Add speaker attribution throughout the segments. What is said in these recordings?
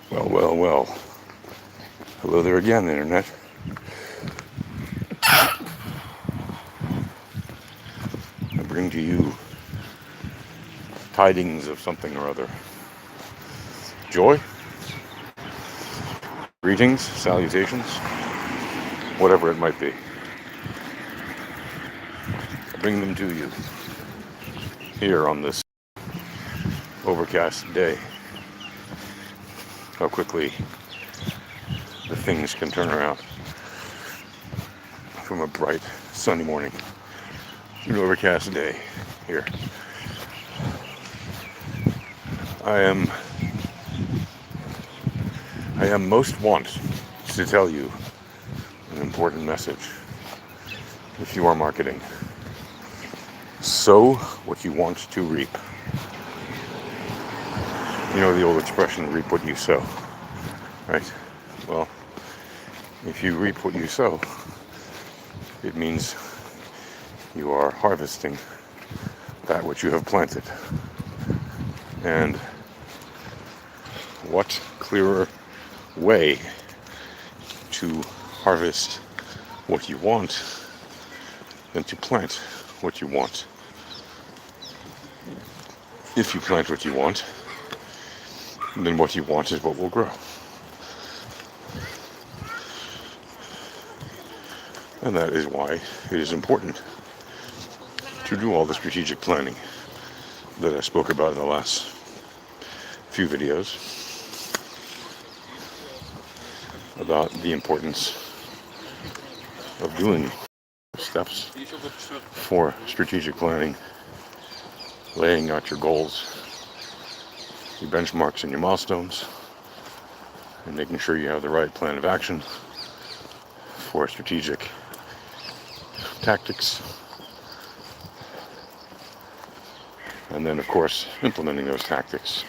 Speaker 1: Well, well, well. Hello there again, Internet. I bring to you tidings of something or other. Joy, greetings, salutations, whatever it might be. I bring them to you here on this overcast day. How quickly the things can turn around from a bright, sunny morning to an overcast day here. I am most want to tell you an important message. If you are marketing, sow what you want to reap. You know the old expression, reap what you sow, right? Well, if you reap what you sow, it means you are harvesting that which you have planted. And what clearer way to harvest what you want than to plant what you want? If you plant what you want, then what you want is what will grow. And that is why it is important to do all the strategic planning that I spoke about in the last few videos about the importance of doing steps for strategic planning, laying out your goals, your benchmarks and your milestones, and making sure you have the right plan of action for strategic tactics, and then of course implementing those tactics.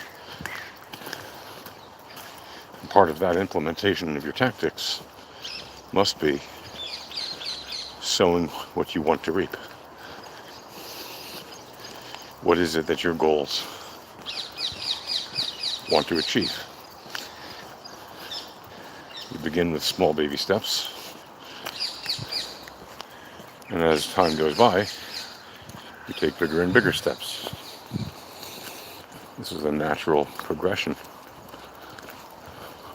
Speaker 1: And part of that implementation of your tactics must be sowing what you want to reap. What is it that your goals want to achieve? You begin with small baby steps, and as time goes by, you take bigger and bigger steps. This is a natural progression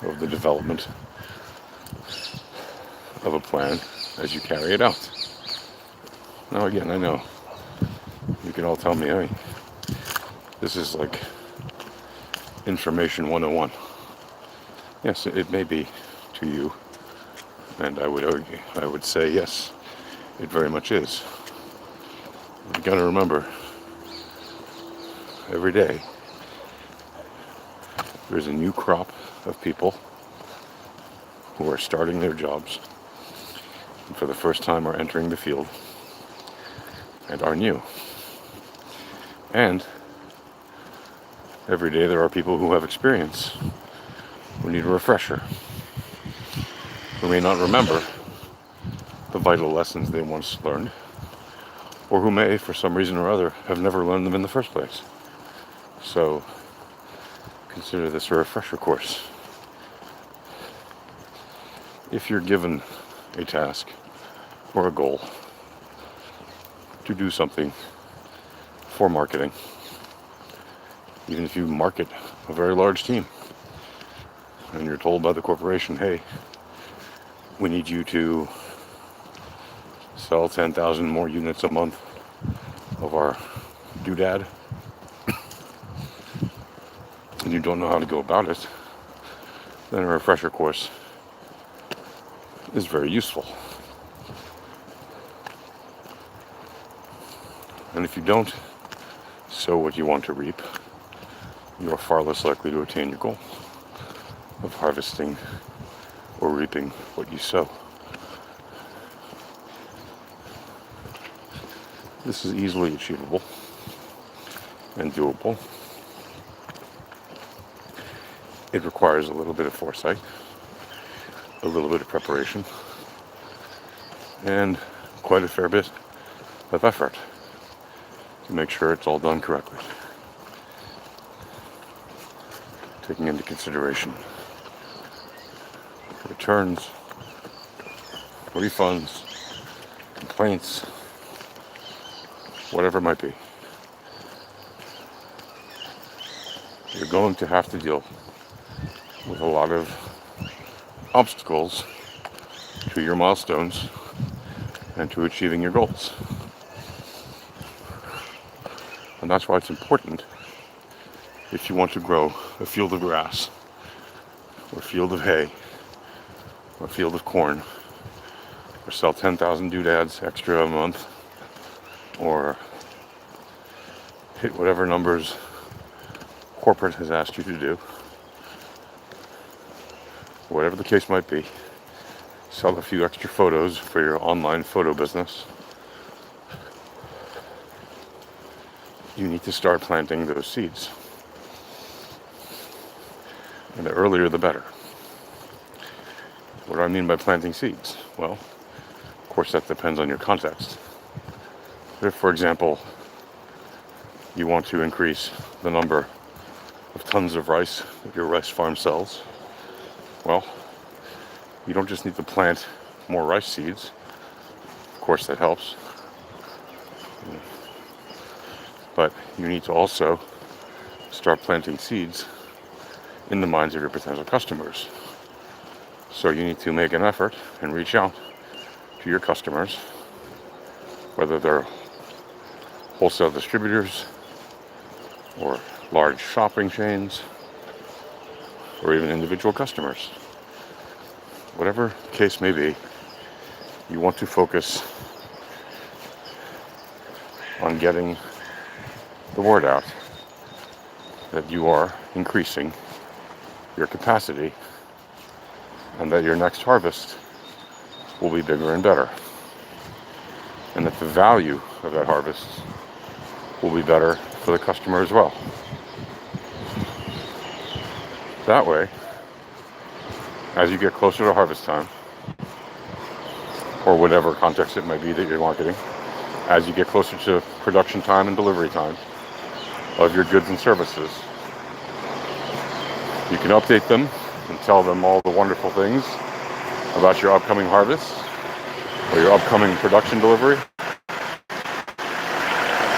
Speaker 1: of the development of a plan as you carry it out. Now again, I know you can all tell me, hey, this is like information 101. Yes, it may be to you, and I would say yes, it very much is. You gotta remember, every day there's a new crop of people who are starting their jobs and for the first time are entering the field and are new. And every day there are people who have experience who need a refresher, who may not remember the vital lessons they once learned, or who may, for some reason or other, have never learned them in the first place. So consider this a refresher course. If you're given a task or a goal to do something for marketing, even if you market a very large team and you're told by the corporation, hey, we need you to sell 10,000 more units a month of our doodad, and you don't know how to go about it, then a refresher course is very useful. And if you don't sow what you want to reap, you are far less likely to attain your goal of harvesting or reaping what you sow. This is easily achievable and doable. It requires a little bit of foresight, a little bit of preparation, and quite a fair bit of effort to make sure it's all done correctly, taking into consideration returns, refunds, complaints, whatever it might be. You're going to have to deal with a lot of obstacles to your milestones and to achieving your goals. And that's why it's important, if you want to grow a field of grass, or a field of hay, or a field of corn, or sell 10,000 doodads extra a month, or hit whatever numbers corporate has asked you to do, whatever the case might be, sell a few extra photos for your online photo business, you need to start planting those seeds. And the earlier the better. What do I mean by planting seeds? Well, of course that depends on your context. If, for example, you want to increase the number of tons of rice that your rice farm sells, well, you don't just need to plant more rice seeds. Of course that helps. But you need to also start planting seeds in the minds of your potential customers. So you need to make an effort and reach out to your customers, whether they're wholesale distributors or large shopping chains or even individual customers. Whatever the case may be, you want to focus on getting the word out that you are increasing your capacity and that your next harvest will be bigger and better, and that the value of that harvest will be better for the customer as well. That way, as you get closer to harvest time, or whatever context it might be that you're marketing, as you get closer to production time and delivery time of your goods and services, you can update them and tell them all the wonderful things about your upcoming harvest or your upcoming production delivery,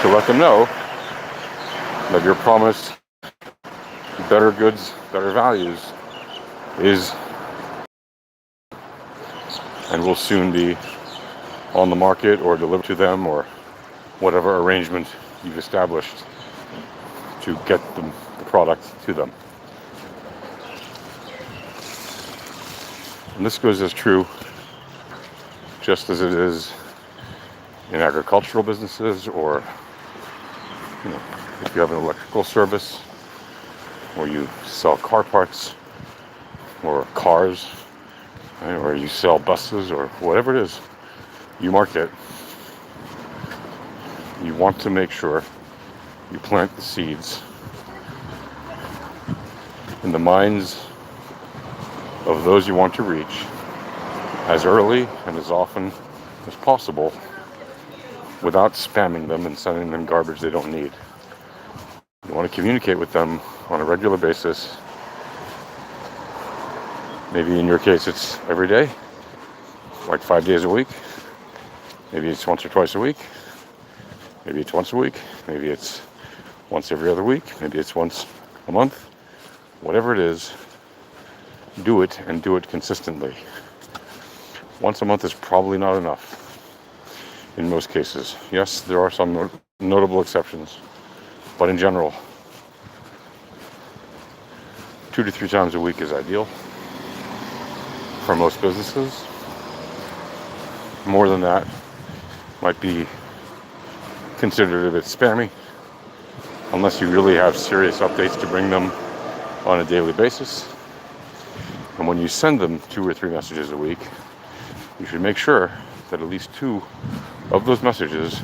Speaker 1: to let them know that your promise better goods, better values is and will soon be on the market or delivered to them, or whatever arrangement you've established to get the product to them. And this goes as true just as it is in agricultural businesses, or if you have an electrical service, or you sell car parts or cars, right, or you sell buses, or whatever it is you market. You want to make sure you plant the seeds in the minds of those you want to reach as early and as often as possible, without spamming them and sending them garbage they don't need. You want to communicate with them on a regular basis. Maybe in your case it's every day, like 5 days a week. Maybe it's once or twice a week. Maybe it's once a week. Maybe it's once every other week. Maybe it's once a month. Whatever it is, do it, and do it consistently. Once a month is probably not enough in most cases. Yes, there are some notable exceptions, but in general, 2 to 3 times a week is ideal for most businesses. More than that might be considered a bit spammy, unless you really have serious updates to bring them on a daily basis. And when you send them 2 or 3 messages a week, you should make sure that at least 2 of those messages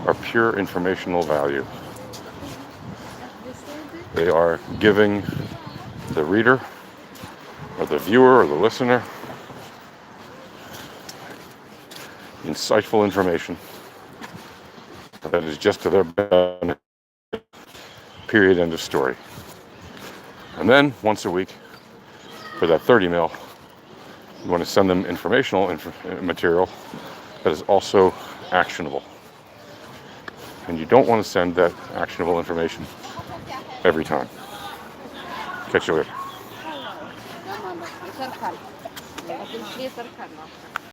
Speaker 1: are pure informational value. They are giving the reader, or the viewer, or the listener insightful information that is just to their benefit. Period. End of story. And then once a week, for that 30 mil, You want to send them informational material that is also actionable. And you don't want to send that actionable information every time. Catch you later.